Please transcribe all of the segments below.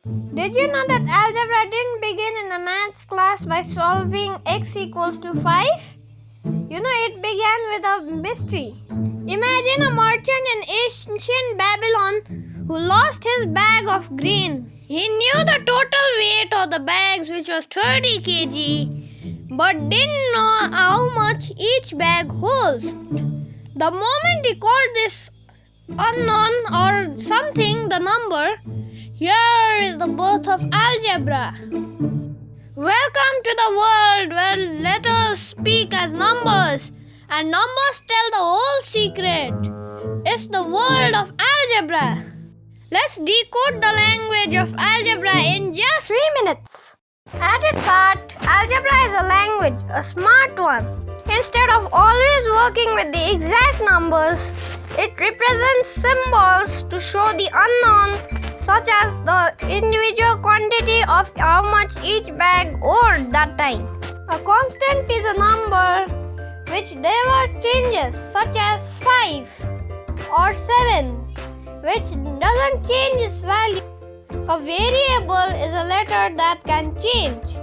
Did you know that algebra didn't begin in a maths class by solving x equals to 5? It began with a mystery. Imagine a merchant in ancient Babylon who lost his bag of grain. He knew the total weight of the bags, which was 30 kg, but didn't know how much each bag holds. The moment he called this unknown or something the number, here is the birth of algebra. Welcome to the world where letters speak as numbers and numbers tell the whole secret. It's the world of algebra. Let's decode the language of algebra in just 3 minutes. At its heart, algebra is a language, a smart one. Instead of always working with the exact numbers, it represents symbols to show the unknown, such as the individual quantity of how much each bag owed that time. A constant is a number which never changes, such as 5 or 7, which doesn't change its value. A variable is a letter that can change,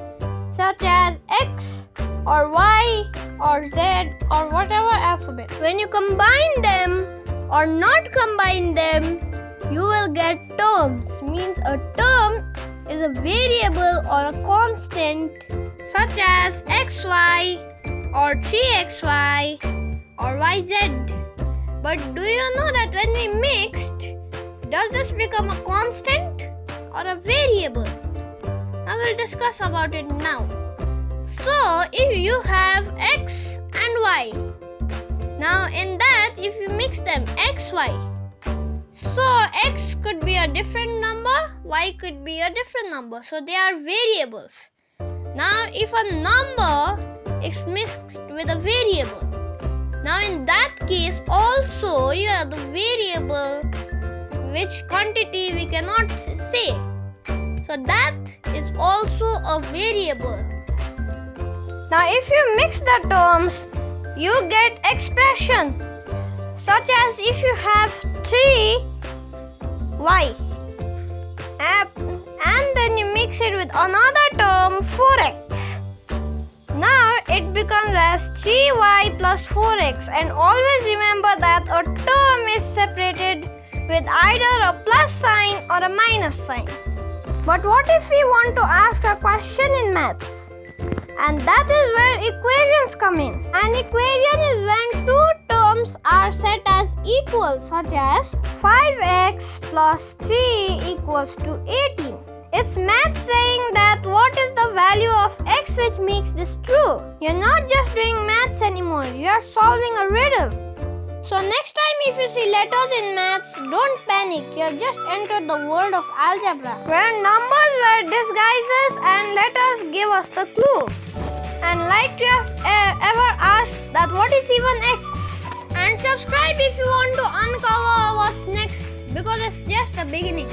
such as X or Y or Z or whatever alphabet. When you combine them or not combine them, you will get terms. Means a term is a variable or a constant, such as XY or 3XY or YZ. But do you know that when we mixed, does this become a constant or a variable? I will discuss about it now. So, if you have X and Y, now in that if you mix them, XY, so X could be a different number, Y could be a different number. So they are variables. Now if a number is mixed with a variable, now in that case also you have the variable, which quantity we cannot say. So that is also a variable. Now if you mix the terms, you get expression, such as if you have 3y and then you mix it with another term 4x. Now it becomes as 3y plus 4x, and always remember that a term is separated with either a plus sign or a minus sign. But what if we want to ask a question in maths? And that is where equations come in. An equation is when two terms are set as equal, such as 5x plus 3 equals to 18. It's math saying that what is the value of x which makes this true. You're not just doing maths anymore, you are solving a riddle. So next time if you see letters in maths, don't panic. You have just entered the world of algebra, where numbers were disguises and letters give us the clue. And like you have ever asked that what is even X? And subscribe if you want to uncover what's next, because it's just the beginning.